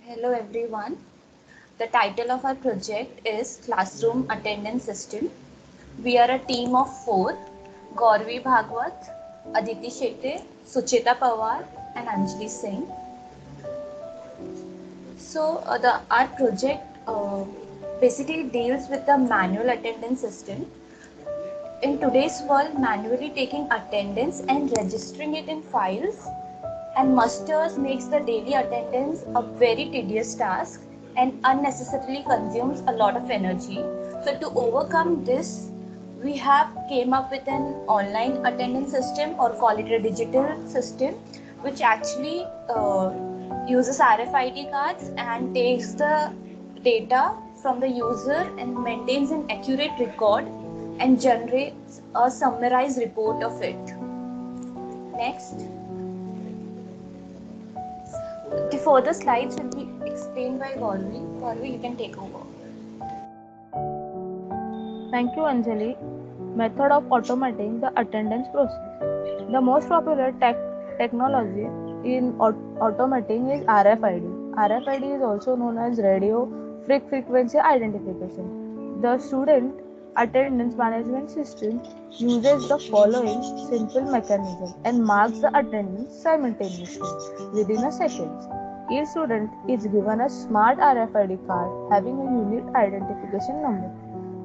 Hello everyone. The title of our project is Classroom Attendance System. We are a team of 4: Gauravi Bhagwat, Aditi Shetye, Sucheta Pawar and Anjali Singh. Our project basically deals with the manual attendance system. In today's world, manually taking attendance and registering it in files and musters makes the daily attendance a very tedious task and unnecessarily consumes a lot of energy. So to overcome this, we have came up with an online attendance system, or call it a digital system, which actually uses RFID cards and takes the data from the user and maintains an accurate record and generates a summarized report of it. Next. The further slides will be explained by Gauravi. Gauravi, you can take over. Thank you, Anjali. Method of automating the attendance process. The most popular technology in automating is RFID. RFID is also known as radio frequency identification. The student attendance management system uses the following simple mechanism and marks the attendance simultaneously within a second. Each student is given a smart RFID card having a unique identification number.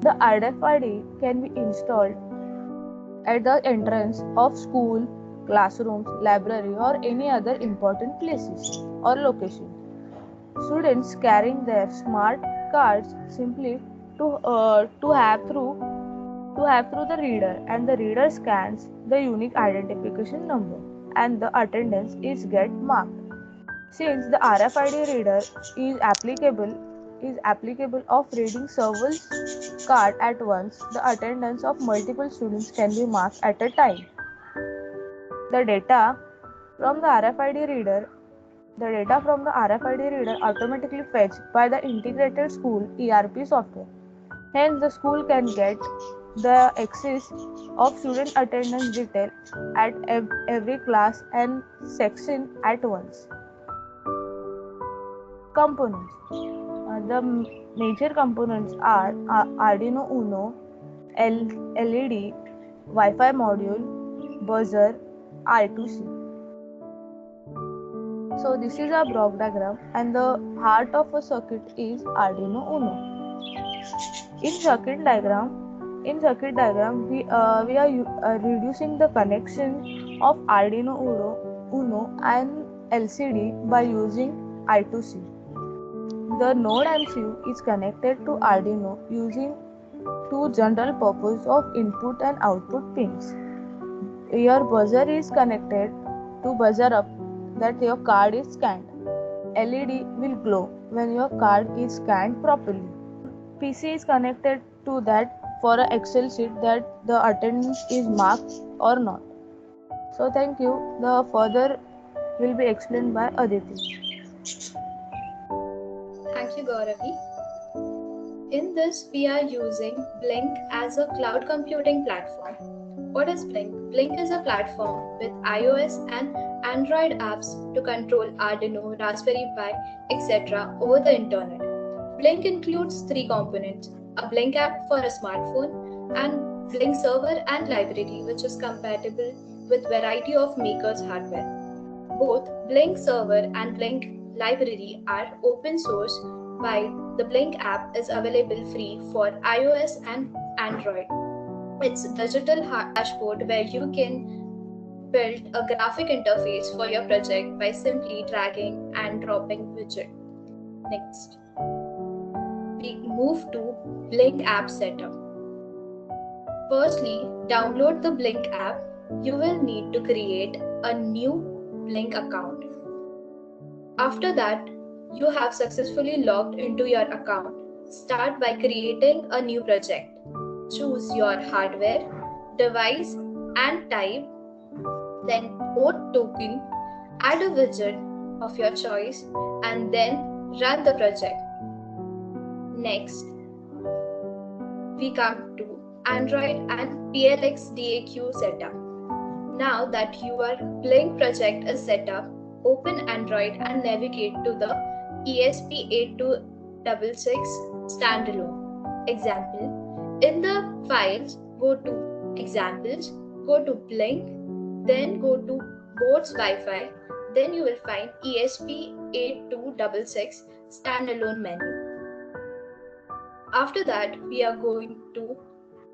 The RFID can be installed at the entrance of school, classrooms, library or any other important places or location. Students carrying their smart cards simply to have through the reader, and the reader scans the unique identification number and the attendance is get marked. Since the RFID reader is applicable of reading several cards at once, the attendance of multiple students can be marked at a time. The data from the RFID reader automatically fetched by the integrated school ERP software. Hence, the school can get the access of student attendance detail at every class and section at once. Components. The major components are Arduino Uno, LED, Wi-Fi module, buzzer, I2C. So this is a block diagram, and the heart of a circuit is Arduino Uno. In circuit diagram, we are reducing the connection of Arduino Uno and LCD by using I2C. The node MCU is connected to Arduino using two general purpose of input and output pins. Your buzzer is connected to buzzer up that your card is scanned. LED will glow when your card is scanned properly. PC is connected to that for an Excel sheet that the attendance is marked or not. So thank you. The further will be explained by Aditi. Thank you, Gauravi. In this, we are using Blink as a cloud computing platform. What is Blink? Blink is a platform with iOS and Android apps to control Arduino, Raspberry Pi, etc. over the internet. Blink includes 3 components: a Blink app for a smartphone, and Blink server and library, which is compatible with variety of makers' hardware. Both Blink server and Blink library are open source, while the Blink app is available free for iOS and Android. It's a digital dashboard where you can build a graphic interface for your project by simply dragging and dropping widget. Next, we move to Blink app setup. Firstly, download the Blink app. You will need to create a new Blink account. After that, you have successfully logged into your account. Start by creating a new project. Choose your hardware, device and type, then vote token, add a widget of your choice and then run the project. Next, we come to Android and PLX DAQ setup. Now that your Blink project is set up, open Android and navigate to the ESP8266 standalone. Example, in the files, go to examples, go to Blink, then go to board's Wi-Fi, then you will find ESP8266 standalone menu. After that, we are going to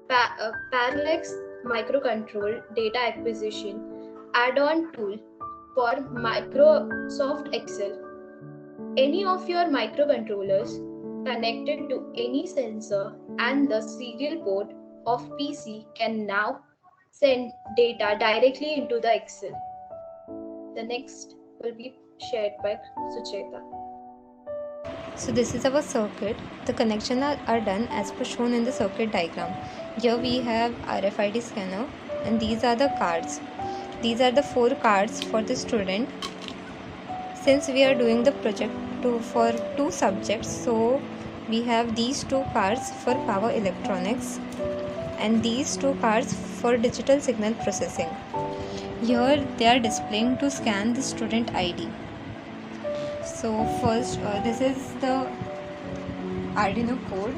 Parallax Microcontrol Data Acquisition add-on tool for Microsoft Excel. Any of your microcontrollers connected to any sensor and the serial port of PC can now send data directly into the Excel. The next will be shared by Sucheta. So this is our circuit. The connections are done as per shown in the circuit diagram. Here we have RFID scanner and these are the cards. These are the 4 cards for the student. Since we are doing the project for 2 subjects, so we have these 2 cards for power electronics and these 2 cards for digital signal processing. Here they are displaying to scan the student ID. So first, this is the Arduino code.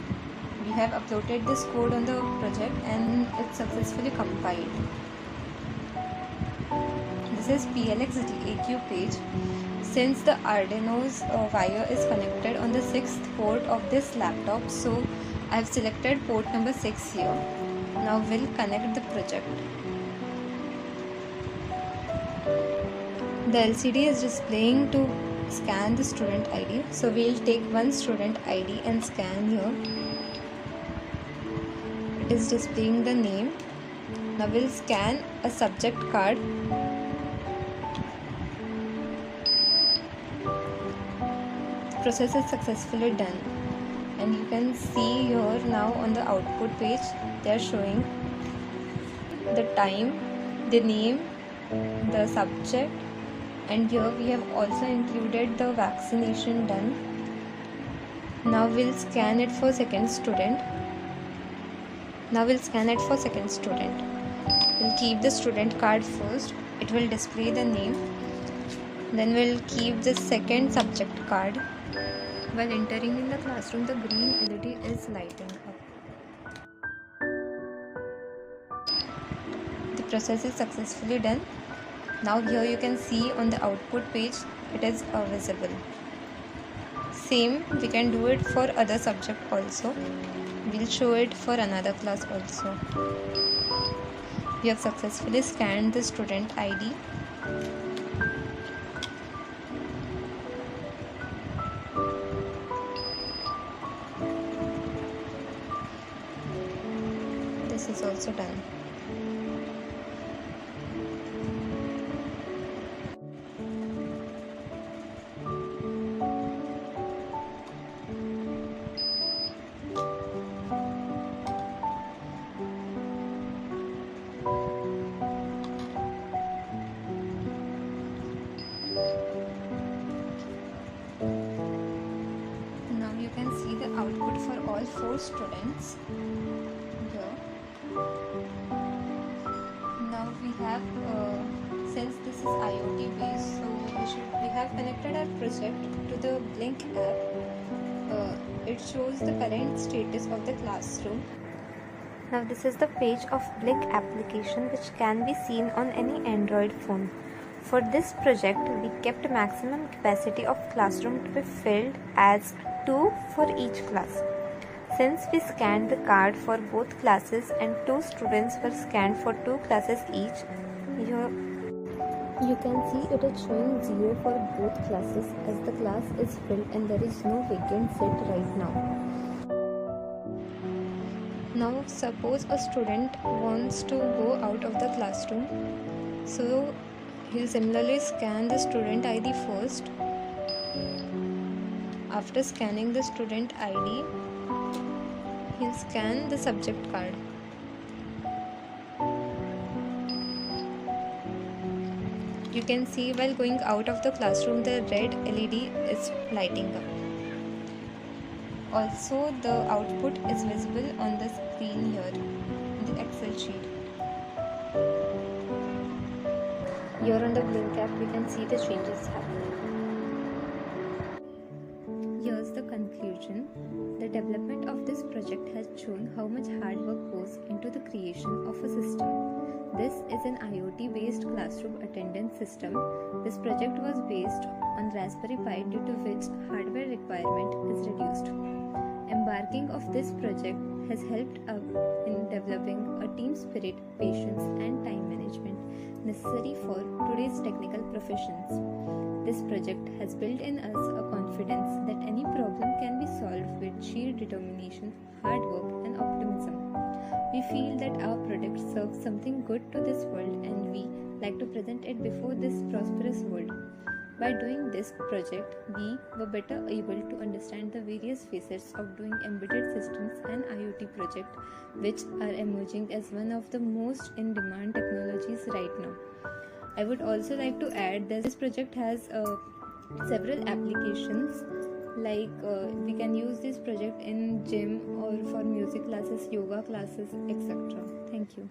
We have uploaded this code on the project and it's successfully compiled. This is PLX AQ page. Since the Arduino's wire is connected on the 6th port of this laptop, so I have selected port number 6 here. Now we'll connect the project. The LCD is displaying to scan the student ID. So we'll take one student ID and scan here. It is displaying the name. Now we'll scan a subject card. The process is successfully done. And you can see here now on the output page, they are showing the time, the name, the subject, and here we have also included the vaccination done. Now we'll scan it for second student. We'll keep the student card first. It will display the name. Then we'll keep the second subject card. While entering in the classroom, the green LED is lighting up. The process is successfully done. Now here you can see on the output page it is visible. Same we can do it for other subject also. We'll show it for another class also. We have successfully scanned the student ID. This is also done. Now you can see the output for all 4 students here. Now we have, since this is IOT based, so we have connected our project to the Blink app. It shows the current status of the classroom. Now this is the page of Blink application which can be seen on any Android phone. For this project, we kept maximum capacity of classroom to be filled as 2 for each class. Since we scanned the card for both classes and 2 students were scanned for 2 classes each, here you can see it is showing 0 for both classes as the class is filled and there is no vacant seat right now. Now suppose a student wants to go out of the classroom, so he'll similarly scan the student ID first. After scanning the student ID, he'll scan the subject card. You can see while going out of the classroom, the red LED is lighting up. Also, the output is visible on the screen here in the Excel sheet. Here on the Blink app, we can see the changes happening. Here's the conclusion. The development of this project has shown how much hard work goes into the creation of a system. This is an IoT based classroom attendance system. This project was based on Raspberry Pi, due to which hardware requirement is reduced. Embarking of this project has helped us in developing a team spirit, patience, and time management necessary for today's technical professions. This project has built in us a confidence that any problem can be solved with sheer determination, hard work, and optimism. We feel that our product serves something good to this world and we like to present it before this prosperous world. By doing this project, we were better able to understand the various facets of doing embedded systems and IoT project, which are emerging as one of the most in-demand technologies right now. I would also like to add that this project has several applications, like we can use this project in gym or for music classes, yoga classes, etc. Thank you.